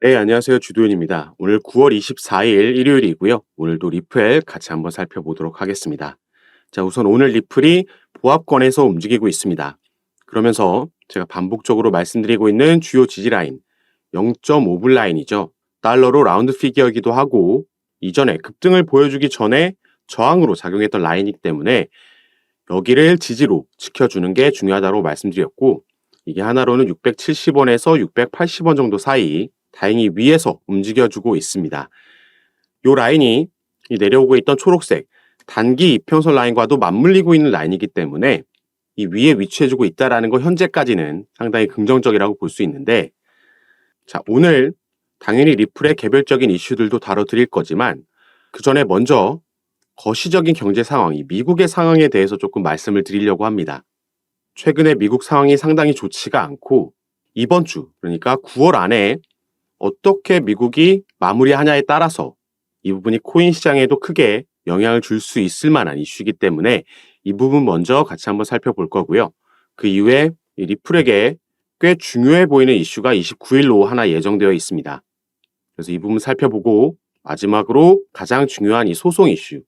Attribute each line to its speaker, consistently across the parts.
Speaker 1: 네, 안녕하세요. 주도현입니다. 오늘 9월 24일 일요일이고요. 오늘도 리플 같이 한번 살펴보도록 하겠습니다. 자, 우선 오늘 리플이 보합권에서 움직이고 있습니다. 그러면서 제가 반복적으로 말씀드리고 있는 주요 지지라인 0.5불 라인이죠. 달러로 라운드 피겨이기도 하고 이전에 급등을 보여주기 전에 저항으로 작용했던 라인이기 때문에 여기를 지지로 지켜주는 게 중요하다고 말씀드렸고 이게 하나로는 670원에서 680원 정도 사이 다행히 위에서 움직여주고 있습니다. 이 라인이 내려오고 있던 초록색 단기 이평선 라인과도 맞물리고 있는 라인이기 때문에 이 위에 위치해주고 있다는 거 현재까지는 상당히 긍정적이라고 볼 수 있는데 자, 오늘 당연히 리플의 개별적인 이슈들도 다뤄드릴 거지만 그 전에 먼저 거시적인 경제 상황, 미국의 상황에 대해서 조금 말씀을 드리려고 합니다. 최근에 미국 상황이 상당히 좋지가 않고 이번 주, 그러니까 9월 안에 어떻게 미국이 마무리하냐에 따라서 이 부분이 코인 시장에도 크게 영향을 줄 수 있을 만한 이슈이기 때문에 이 부분 먼저 같이 한번 살펴볼 거고요. 그 이후에 이 리플에게 꽤 중요해 보이는 이슈가 29일로 하나 예정되어 있습니다. 그래서 이 부분 살펴보고 마지막으로 가장 중요한 이 소송 이슈,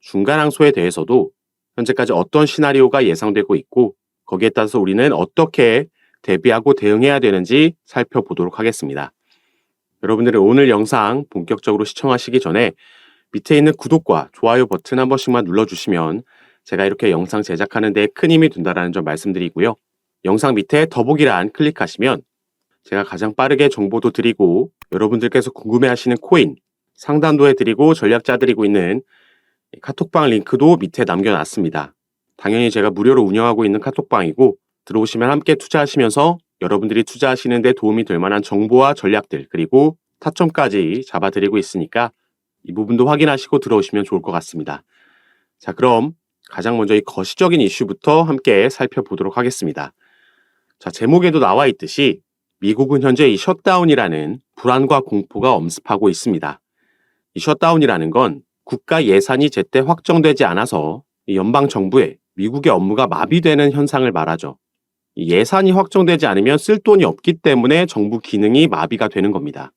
Speaker 1: 중간 항소에 대해서도 현재까지 어떤 시나리오가 예상되고 있고 거기에 따라서 우리는 어떻게 대비하고 대응해야 되는지 살펴보도록 하겠습니다. 여러분들이 오늘 영상 본격적으로 시청하시기 전에 밑에 있는 구독과 좋아요 버튼 한 번씩만 눌러주시면 제가 이렇게 영상 제작하는 데 큰 힘이 된다는 점 말씀드리고요. 영상 밑에 더보기란 클릭하시면 제가 가장 빠르게 정보도 드리고 여러분들께서 궁금해하시는 코인 상담도 해드리고 전략 짜드리고 있는 카톡방 링크도 밑에 남겨놨습니다. 당연히 제가 무료로 운영하고 있는 카톡방이고 들어오시면 함께 투자하시면서 여러분들이 투자하시는 데 도움이 될 만한 정보와 전략들 그리고 타점까지 잡아드리고 있으니까 이 부분도 확인하시고 들어오시면 좋을 것 같습니다. 자, 그럼 가장 먼저 이 거시적인 이슈부터 함께 살펴보도록 하겠습니다. 자, 제목에도 나와 있듯이 미국은 현재 이 셧다운이라는 불안과 공포가 엄습하고 있습니다. 이 셧다운이라는 건 국가 예산이 제때 확정되지 않아서 이 연방 정부의 미국의 업무가 마비되는 현상을 말하죠. 예산이 확정되지 않으면 쓸 돈이 없기 때문에 정부 기능이 마비가 되는 겁니다.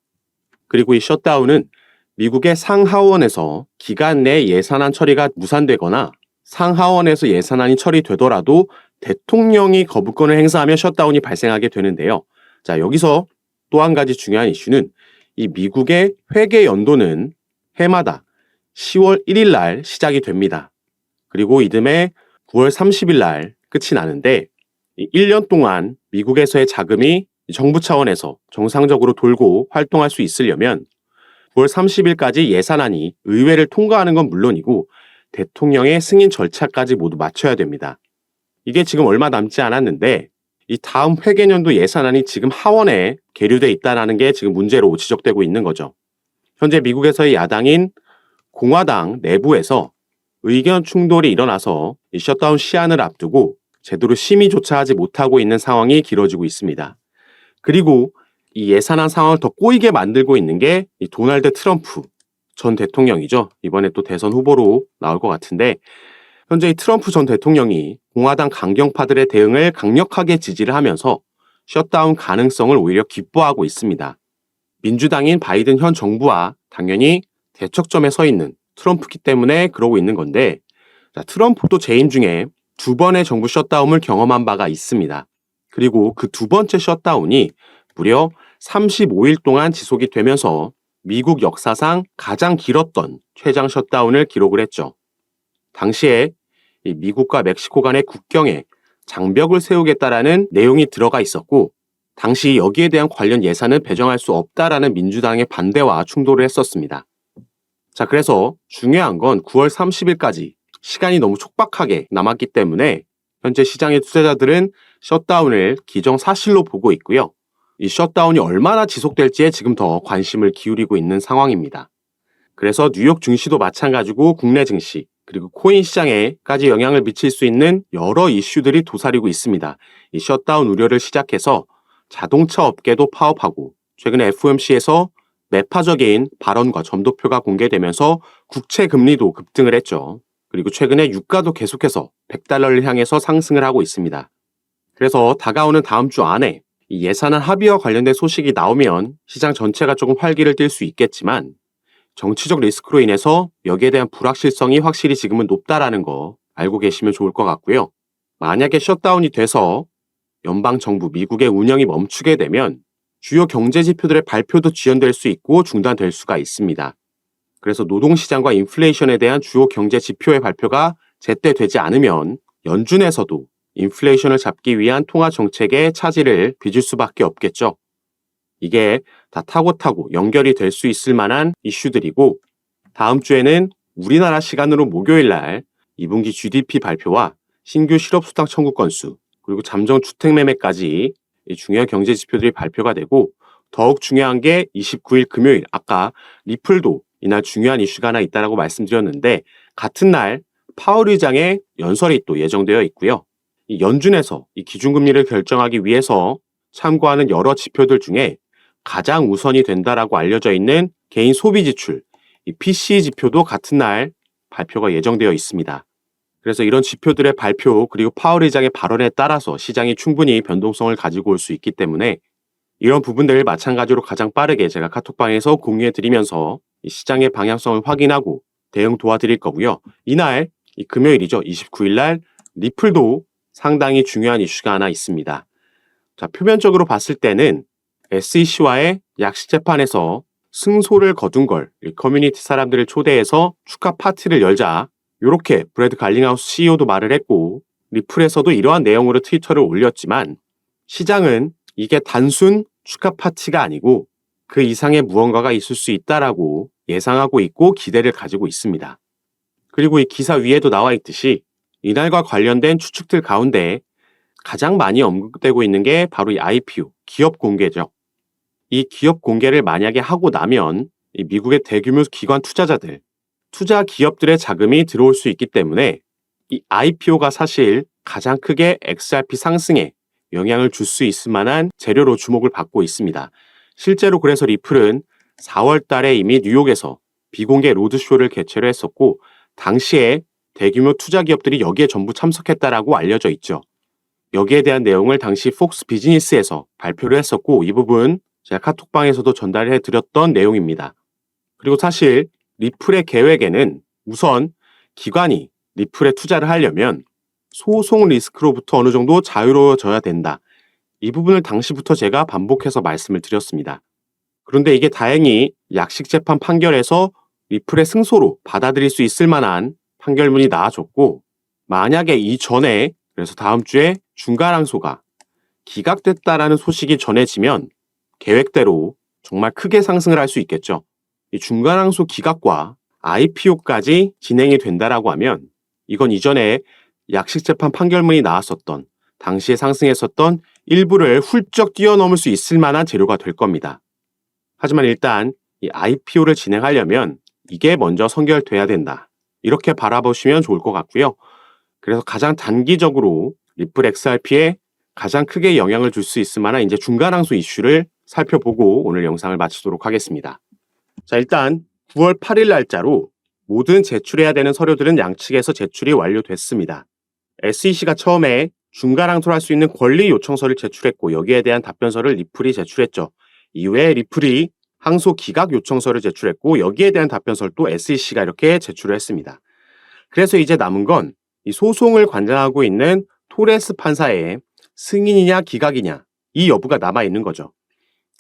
Speaker 1: 그리고 이 셧다운은 미국의 상하원에서 기간 내 예산안 처리가 무산되거나 상하원에서 예산안이 처리되더라도 대통령이 거부권을 행사하면 셧다운이 발생하게 되는데요. 자, 여기서 또 한 가지 중요한 이슈는 이 미국의 회계 연도는 해마다 10월 1일 날 시작이 됩니다. 그리고 이듬해 9월 30일 날 끝이 나는데 1년 동안 미국에서의 자금이 정부 차원에서 정상적으로 돌고 활동할 수 있으려면 9월 30일까지 예산안이 의회를 통과하는 건 물론이고 대통령의 승인 절차까지 모두 마쳐야 됩니다. 이게 지금 얼마 남지 않았는데 이 다음 회계년도 예산안이 지금 하원에 계류돼 있다는 게 지금 문제로 지적되고 있는 거죠. 현재 미국에서의 야당인 공화당 내부에서 의견 충돌이 일어나서 이 셧다운 시한을 앞두고 제대로 심의조차 하지 못하고 있는 상황이 길어지고 있습니다. 그리고 이 예산안 상황을 더 꼬이게 만들고 있는 게 이 도널드 트럼프 전 대통령이죠. 이번에 또 대선 후보로 나올 것 같은데 현재 이 트럼프 전 대통령이 공화당 강경파들의 대응을 강력하게 지지를 하면서 셧다운 가능성을 오히려 기뻐하고 있습니다. 민주당인 바이든 현 정부와 당연히 대척점에 서 있는 트럼프기 때문에 그러고 있는 건데 자, 트럼프도 재임 중에 두 번의 정부 셧다운을 경험한 바가 있습니다. 그리고 그 두 번째 셧다운이 무려 35일 동안 지속이 되면서 미국 역사상 가장 길었던 최장 셧다운을 기록을 했죠. 당시에 이 미국과 멕시코 간의 국경에 장벽을 세우겠다라는 내용이 들어가 있었고 당시 여기에 대한 관련 예산을 배정할 수 없다라는 민주당의 반대와 충돌을 했었습니다. 자, 그래서 중요한 건 9월 30일까지 시간이 너무 촉박하게 남았기 때문에 현재 시장의 투자자들은 셧다운을 기정사실로 보고 있고요. 이 셧다운이 얼마나 지속될지에 지금 더 관심을 기울이고 있는 상황입니다. 그래서 뉴욕 증시도 마찬가지고 국내 증시 그리고 코인 시장에까지 영향을 미칠 수 있는 여러 이슈들이 도사리고 있습니다. 이 셧다운 우려를 시작해서 자동차 업계도 파업하고 최근에 FOMC에서 매파적인 발언과 점도표가 공개되면서 국채 금리도 급등을 했죠. 그리고 최근에 유가도 계속해서 $100를 향해서 상승을 하고 있습니다. 그래서 다가오는 다음 주 안에 이 예산안 합의와 관련된 소식이 나오면 시장 전체가 조금 활기를 띨 수 있겠지만 정치적 리스크로 인해서 여기에 대한 불확실성이 확실히 지금은 높다라는 거 알고 계시면 좋을 것 같고요. 만약에 셧다운이 돼서 연방정부, 미국의 운영이 멈추게 되면 주요 경제 지표들의 발표도 지연될 수 있고 중단될 수가 있습니다. 그래서 노동시장과 인플레이션에 대한 주요 경제 지표의 발표가 제때 되지 않으면 연준에서도 인플레이션을 잡기 위한 통화 정책의 차질을 빚을 수밖에 없겠죠. 이게 다 타고 연결이 될 수 있을 만한 이슈들이고 다음 주에는 우리나라 시간으로 목요일 날 2분기 GDP 발표와 신규 실업수당 청구 건수 그리고 잠정 주택 매매까지 중요한 경제 지표들이 발표가 되고 더욱 중요한 게 29일 금요일 아까 리플도 이날 중요한 이슈가 하나 있다라고 말씀드렸는데 같은 날 파월 의장의 연설이 또 예정되어 있고요. 이 연준에서 이 기준금리를 결정하기 위해서 참고하는 여러 지표들 중에 가장 우선이 된다라고 알려져 있는 개인 소비 지출, 이 PCE 지표도 같은 날 발표가 예정되어 있습니다. 그래서 이런 지표들의 발표 그리고 파월 의장의 발언에 따라서 시장이 충분히 변동성을 가지고 올 수 있기 때문에 이런 부분들을 마찬가지로 가장 빠르게 제가 카톡방에서 공유해 드리면서 이 시장의 방향성을 확인하고 대응 도와드릴 거고요. 이날 이 금요일이죠. 29일 날 리플도 상당히 중요한 이슈가 하나 있습니다. 자, 표면적으로 봤을 때는 SEC와의 약식 재판에서 승소를 거둔 걸 커뮤니티 사람들을 초대해서 축하 파티를 열자 이렇게 브래드 갈링하우스 CEO도 말을 했고 리플에서도 이러한 내용으로 트위터를 올렸지만 시장은 이게 단순 축하 파티가 아니고 그 이상의 무언가가 있을 수 있다라고 예상하고 있고 기대를 가지고 있습니다. 그리고 이 기사 위에도 나와 있듯이 이날과 관련된 추측들 가운데 가장 많이 언급되고 있는 게 바로 이 IPO, 기업 공개죠. 이 기업 공개를 만약에 하고 나면 이 미국의 대규모 기관 투자자들, 투자 기업들의 자금이 들어올 수 있기 때문에 이 IPO가 사실 가장 크게 XRP 상승에 영향을 줄 수 있을 만한 재료로 주목을 받고 있습니다. 실제로 그래서 리플은 4월 달에 이미 뉴욕에서 비공개 로드쇼를 개최를 했었고 당시에 대규모 투자 기업들이 여기에 전부 참석했다라고 알려져 있죠. 여기에 대한 내용을 당시 폭스 비즈니스에서 발표를 했었고 이 부분 제가 카톡방에서도 전달해 드렸던 내용입니다. 그리고 사실 리플의 계획에는 우선 기관이 리플에 투자를 하려면 소송 리스크로부터 어느 정도 자유로워져야 된다. 이 부분을 당시부터 제가 반복해서 말씀을 드렸습니다. 그런데 이게 다행히 약식 재판 판결에서 리플의 승소로 받아들일 수 있을 만한 판결문이 나와줬고 만약에 이전에 그래서 다음 주에 중간 항소가 기각됐다라는 소식이 전해지면 계획대로 정말 크게 상승을 할 수 있겠죠. 이 중간 항소 기각과 IPO까지 진행이 된다라고 하면 이건 이전에 약식 재판 판결문이 나왔었던 당시에 상승했었던 일부를 훌쩍 뛰어넘을 수 있을 만한 재료가 될 겁니다. 하지만 일단 이 IPO를 진행하려면 이게 먼저 선결돼야 된다. 이렇게 바라보시면 좋을 것 같고요. 그래서 가장 단기적으로 리플 XRP에 가장 크게 영향을 줄 수 있을 만한 이제 중간 항소 이슈를 살펴보고 오늘 영상을 마치도록 하겠습니다. 자, 일단 9월 8일 날짜로 모든 제출해야 되는 서류들은 양측에서 제출이 완료됐습니다. SEC가 처음에 중간 항소를 할 수 있는 권리 요청서를 제출했고 여기에 대한 답변서를 리플이 제출했죠. 이후에 리플이 항소 기각 요청서를 제출했고 여기에 대한 답변서를 또 SEC가 이렇게 제출을 했습니다. 그래서 이제 남은 건 이 소송을 관장하고 있는 토레스 판사의 승인이냐 기각이냐 이 여부가 남아있는 거죠.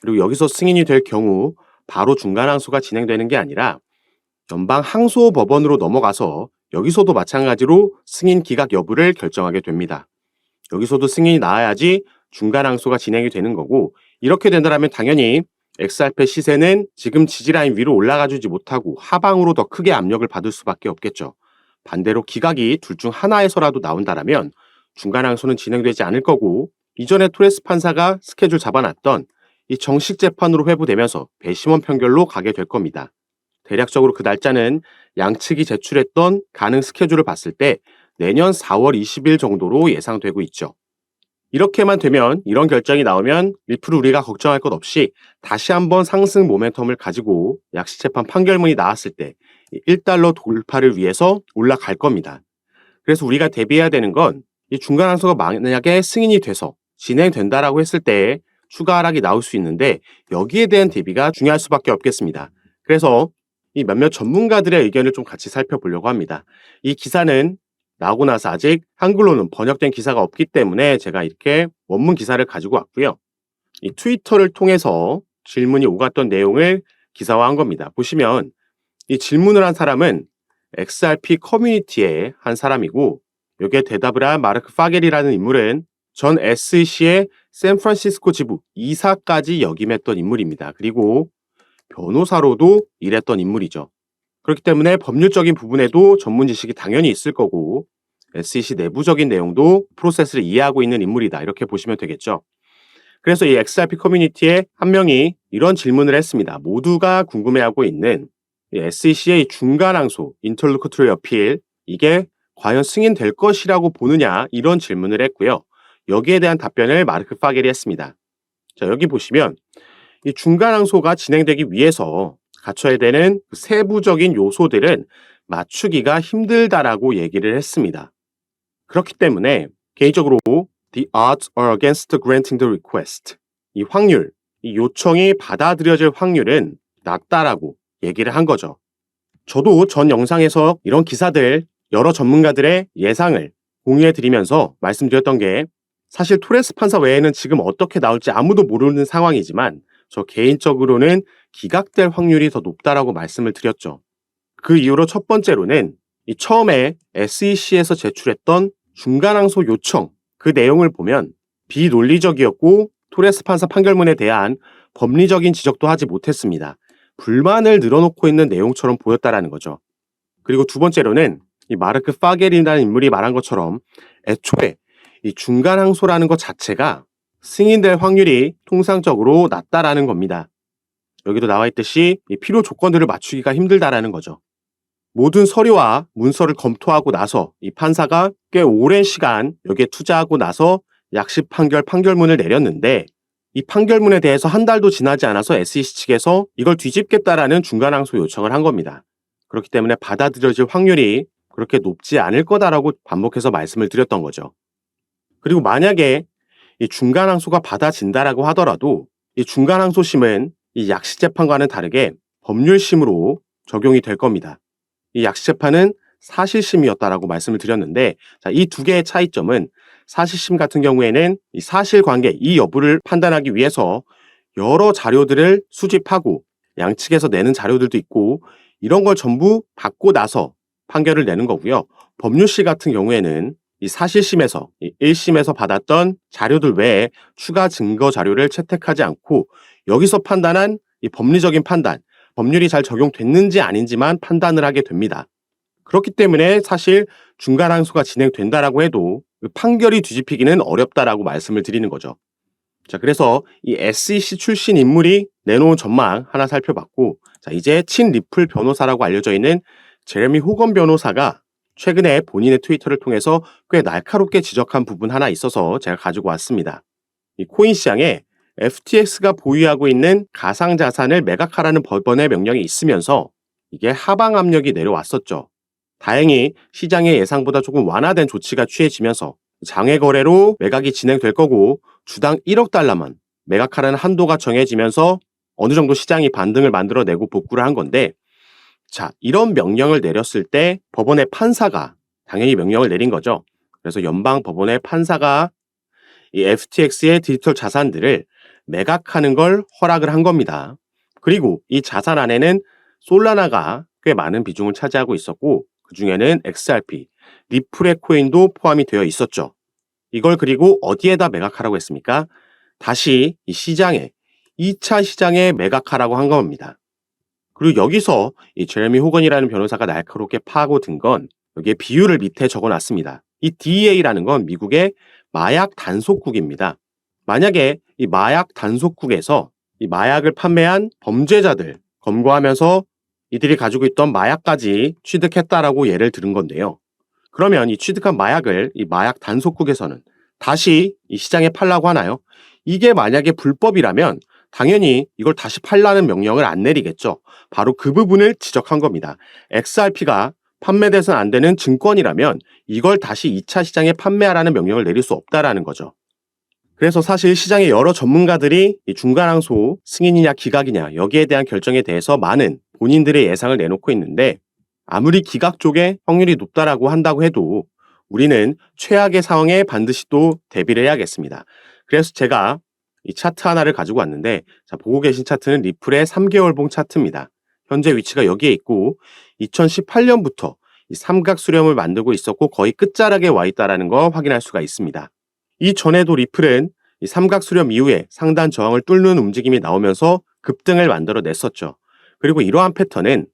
Speaker 1: 그리고 여기서 승인이 될 경우 바로 중간 항소가 진행되는 게 아니라 연방 항소 법원으로 넘어가서 여기서도 마찬가지로 승인 기각 여부를 결정하게 됩니다. 여기서도 승인이 나와야지 중간 항소가 진행이 되는 거고 이렇게 된다면 당연히 XRP 시세는 지금 지지라인 위로 올라가주지 못하고 하방으로 더 크게 압력을 받을 수밖에 없겠죠. 반대로 기각이 둘 중 하나에서라도 나온다면 중간 항소는 진행되지 않을 거고 이전에 토레스 판사가 스케줄 잡아놨던 이 정식 재판으로 회부되면서 배심원 판결로 가게 될 겁니다. 대략적으로 그 날짜는 양측이 제출했던 가능 스케줄을 봤을 때 내년 4월 20일 정도로 예상되고 있죠. 이렇게만 되면 이런 결정이 나오면 리플을 우리가 걱정할 것 없이 다시 한번 상승 모멘텀을 가지고 약식 재판 판결문이 나왔을 때 1달러 돌파를 위해서 올라갈 겁니다. 그래서 우리가 대비해야 되는 건 이 중간 항소가 만약에 승인이 돼서 진행된다라고 했을 때 추가 하락이 나올 수 있는데 여기에 대한 대비가 중요할 수밖에 없겠습니다. 그래서 이 몇몇 전문가들의 의견을 좀 같이 살펴보려고 합니다. 이 기사는 나오고 나서 아직 한글로는 번역된 기사가 없기 때문에 제가 이렇게 원문 기사를 가지고 왔고요. 이 트위터를 통해서 질문이 오갔던 내용을 기사화한 겁니다. 보시면 이 질문을 한 사람은 XRP 커뮤니티의 한 사람이고 여기에 대답을 한 마르크 파겔이라는 인물은 전 SEC의 샌프란시스코 지부 이사까지 역임했던 인물입니다. 그리고 변호사로도 일했던 인물이죠. 그렇기 때문에 법률적인 부분에도 전문 지식이 당연히 있을 거고 SEC 내부적인 내용도 프로세스를 이해하고 있는 인물이다. 이렇게 보시면 되겠죠. 그래서 이 XRP 커뮤니티의 한 명이 이런 질문을 했습니다. 모두가 궁금해하고 있는 SEC의 중간항소, 인터로큐터리 어필, 이게 과연 승인될 것이라고 보느냐 이런 질문을 했고요. 여기에 대한 답변을 마르크 파겔이 했습니다. 자, 여기 보시면 이 중간항소가 진행되기 위해서 갖춰야 되는 세부적인 요소들은 맞추기가 힘들다라고 얘기를 했습니다. 그렇기 때문에 개인적으로 The odds are against granting the request. 이 확률, 이 요청이 받아들여질 확률은 낮다라고 얘기를 한 거죠. 저도 전 영상에서 이런 기사들 여러 전문가들의 예상을 공유해 드리면서 말씀드렸던 게 사실 토레스 판사 외에는 지금 어떻게 나올지 아무도 모르는 상황이지만 저 개인적으로는 기각될 확률이 더 높다라고 말씀을 드렸죠. 그 이유로 첫 번째로는 이 처음에 SEC에서 제출했던 중간항소 요청 그 내용을 보면 비논리적이었고 토레스 판사 판결문에 대한 법리적인 지적도 하지 못했습니다. 불만을 늘어놓고 있는 내용처럼 보였다라는 거죠. 그리고 두 번째로는 이 마르크 파겔이라는 인물이 말한 것처럼 애초에 이 중간항소라는 것 자체가 승인될 확률이 통상적으로 낮다라는 겁니다. 여기도 나와 있듯이 이 필요 조건들을 맞추기가 힘들다라는 거죠. 모든 서류와 문서를 검토하고 나서 이 판사가 꽤 오랜 시간 여기에 투자하고 나서 약식 판결문을 내렸는데 이 판결문에 대해서 한 달도 지나지 않아서 SEC 측에서 이걸 뒤집겠다라는 중간항소 요청을 한 겁니다. 그렇기 때문에 받아들여질 확률이 그렇게 높지 않을 거다라고 반복해서 말씀을 드렸던 거죠. 그리고 만약에 이 중간항소가 받아진다라고 하더라도 이 중간항소심은 이 약식재판과는 다르게 법률심으로 적용이 될 겁니다. 이 약식재판은 사실심이었다라고 말씀을 드렸는데 이 두 개의 차이점은 사실심 같은 경우에는 이 사실관계, 이 여부를 판단하기 위해서 여러 자료들을 수집하고 양측에서 내는 자료들도 있고 이런 걸 전부 받고 나서 판결을 내는 거고요. 법률시 같은 경우에는 이 사실심에서, 이 1심에서 받았던 자료들 외에 추가 증거 자료를 채택하지 않고 여기서 판단한 이 법리적인 판단, 법률이 잘 적용됐는지 아닌지만 판단을 하게 됩니다. 그렇기 때문에 사실 중간항소가 진행된다라고 해도 판결이 뒤집히기는 어렵다라고 말씀을 드리는 거죠. 자, 그래서 이 SEC 출신 인물이 내놓은 전망 하나 살펴봤고, 자, 이제 친 리플 변호사라고 알려져 있는 제레미 호건 변호사가 최근에 본인의 트위터를 통해서 꽤 날카롭게 지적한 부분 하나 있어서 제가 가지고 왔습니다. 이 코인 시장에 FTX가 보유하고 있는 가상자산을 매각하라는 법원의 명령이 있으면서 이게 하방 압력이 내려왔었죠. 다행히 시장의 예상보다 조금 완화된 조치가 취해지면서 장외 거래로 매각이 진행될 거고 주당 1억 달러만 매각하라는 한도가 정해지면서 어느 정도 시장이 반등을 만들어내고 복구를 한 건데 자, 이런 명령을 내렸을 때 법원의 판사가 당연히 명령을 내린 거죠. 그래서 연방 법원의 판사가 이 FTX의 디지털 자산들을 매각하는 걸 허락을 한 겁니다. 그리고 이 자산 안에는 솔라나가 꽤 많은 비중을 차지하고 있었고 그 중에는 XRP, 리플의 코인도 포함이 되어 있었죠. 이걸 그리고 어디에다 매각하라고 했습니까? 다시 이 시장에 2차 시장에 매각하라고 한 겁니다. 그리고 여기서 이 제레미 호건이라는 변호사가 날카롭게 파고든 건 여기에 비율을 밑에 적어놨습니다. 이 DEA라는 건 미국의 마약 단속국입니다. 만약에 이 마약 단속국에서 이 마약을 판매한 범죄자들 검거하면서 이들이 가지고 있던 마약까지 취득했다라고 예를 들은 건데요. 그러면 이 취득한 마약을 이 마약 단속국에서는 다시 이 시장에 팔라고 하나요? 이게 만약에 불법이라면 당연히 이걸 다시 팔라는 명령을 안 내리겠죠. 바로 그 부분을 지적한 겁니다. XRP가 판매돼서는 안 되는 증권이라면 이걸 다시 2차 시장에 판매하라는 명령을 내릴 수 없다라는 거죠. 그래서 사실 시장의 여러 전문가들이 이 중간항소 승인이냐 기각이냐 여기에 대한 결정에 대해서 많은 본인들의 예상을 내놓고 있는데 아무리 기각 쪽에 확률이 높다라고 한다고 해도 우리는 최악의 상황에 반드시 또 대비를 해야겠습니다. 그래서 제가 이 차트 하나를 가지고 왔는데 자, 보고 계신 차트는 리플의 3개월봉 차트입니다. 현재 위치가 여기에 있고 2018년부터 이 삼각 수렴을 만들고 있었고 거의 끝자락에 와 있다는 거 확인할 수가 있습니다. 이전에도 리플은 이 삼각 수렴 이후에 상단 저항을 뚫는 움직임이 나오면서 급등을 만들어냈었죠. 그리고 이러한 패턴은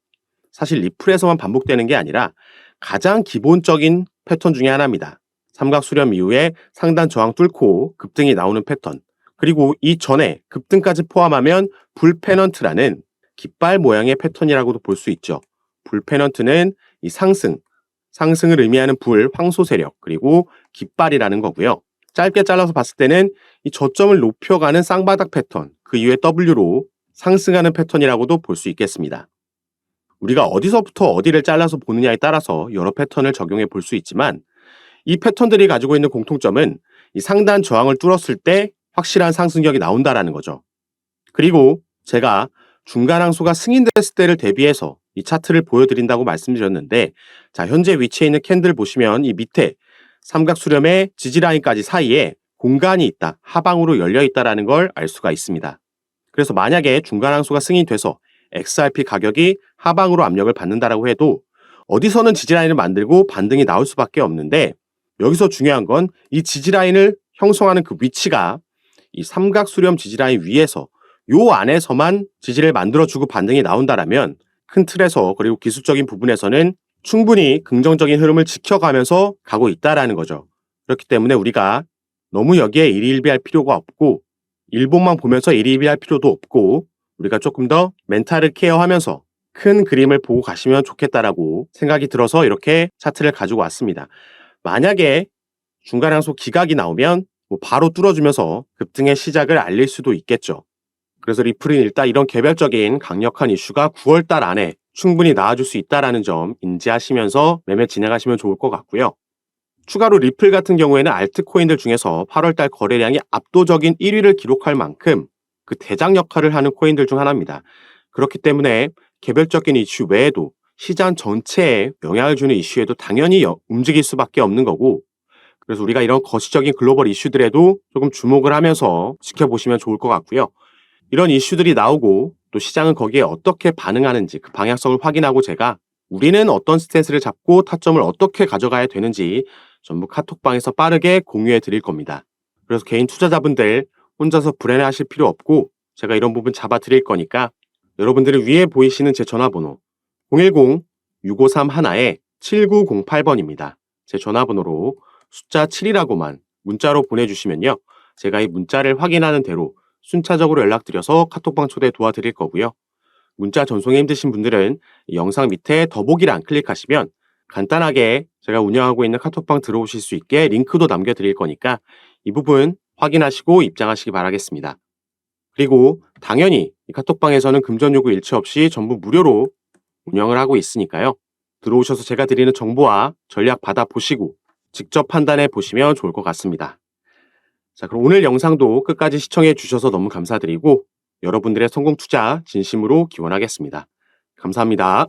Speaker 1: 사실 리플에서만 반복되는 게 아니라 가장 기본적인 패턴 중에 하나입니다. 삼각 수렴 이후에 상단 저항 뚫고 급등이 나오는 패턴. 그리고 이전에 급등까지 포함하면 불페넌트라는 깃발 모양의 패턴이라고도 볼 수 있죠. 불페넌트는 이 상승을 의미하는 불, 황소 세력, 그리고 깃발이라는 거고요. 짧게 잘라서 봤을 때는 이 저점을 높여가는 쌍바닥 패턴, 그 이후에 W로 상승하는 패턴이라고도 볼 수 있겠습니다. 우리가 어디서부터 어디를 잘라서 보느냐에 따라서 여러 패턴을 적용해 볼 수 있지만 이 패턴들이 가지고 있는 공통점은 이 상단 저항을 뚫었을 때 확실한 상승력이 나온다라는 거죠. 그리고 제가 중간항소가 승인됐을 때를 대비해서 이 차트를 보여드린다고 말씀드렸는데 자, 현재 위치해 있는 캔들 보시면 이 밑에 삼각 수렴의 지지라인까지 사이에 공간이 있다, 하방으로 열려 있다는 걸 알 수가 있습니다. 그래서 만약에 중간항소가 승인돼서 XRP 가격이 하방으로 압력을 받는다라고 해도 어디서는 지지라인을 만들고 반등이 나올 수밖에 없는데 여기서 중요한 건 이 지지라인을 형성하는 그 위치가 이 삼각 수렴 지지라인 위에서 요 안에서만 지지를 만들어주고 반등이 나온다라면 큰 틀에서 그리고 기술적인 부분에서는 충분히 긍정적인 흐름을 지켜가면서 가고 있다라는 거죠. 그렇기 때문에 우리가 너무 여기에 일희일비할 필요가 없고 일본만 보면서 일희일비할 필요도 없고 우리가 조금 더 멘탈을 케어하면서 큰 그림을 보고 가시면 좋겠다라고 생각이 들어서 이렇게 차트를 가지고 왔습니다. 만약에 중간항소 기각이 나오면 바로 뚫어주면서 급등의 시작을 알릴 수도 있겠죠. 그래서 리플은 일단 이런 개별적인 강력한 이슈가 9월달 안에 충분히 나와줄 수 있다는 점 인지하시면서 매매 진행하시면 좋을 것 같고요. 추가로 리플 같은 경우에는 알트코인들 중에서 8월달 거래량이 압도적인 1위를 기록할 만큼 그 대장 역할을 하는 코인들 중 하나입니다. 그렇기 때문에 개별적인 이슈 외에도 시장 전체에 영향을 주는 이슈에도 당연히 움직일 수밖에 없는 거고 그래서 우리가 이런 거시적인 글로벌 이슈들에도 조금 주목을 하면서 지켜보시면 좋을 것 같고요. 이런 이슈들이 나오고 또 시장은 거기에 어떻게 반응하는지 그 방향성을 확인하고 제가 우리는 어떤 스탠스를 잡고 타점을 어떻게 가져가야 되는지 전부 카톡방에서 빠르게 공유해 드릴 겁니다. 그래서 개인 투자자분들 혼자서 불안해하실 필요 없고 제가 이런 부분 잡아 드릴 거니까 여러분들이 위에 보이시는 제 전화번호 010-653-7908번입니다. 제 전화번호로 숫자 7이라고만 문자로 보내주시면요. 제가 이 문자를 확인하는 대로 순차적으로 연락드려서 카톡방 초대 도와드릴 거고요. 문자 전송에 힘드신 분들은 이 영상 밑에 더보기란 클릭하시면 간단하게 제가 운영하고 있는 카톡방 들어오실 수 있게 링크도 남겨드릴 거니까 이 부분 확인하시고 입장하시기 바라겠습니다. 그리고 당연히 이 카톡방에서는 금전 요구 일체 없이 전부 무료로 운영을 하고 있으니까요. 들어오셔서 제가 드리는 정보와 전략 받아보시고 직접 판단해 보시면 좋을 것 같습니다. 자, 그럼 오늘 영상도 끝까지 시청해 주셔서 너무 감사드리고 여러분들의 성공 투자 진심으로 기원하겠습니다. 감사합니다.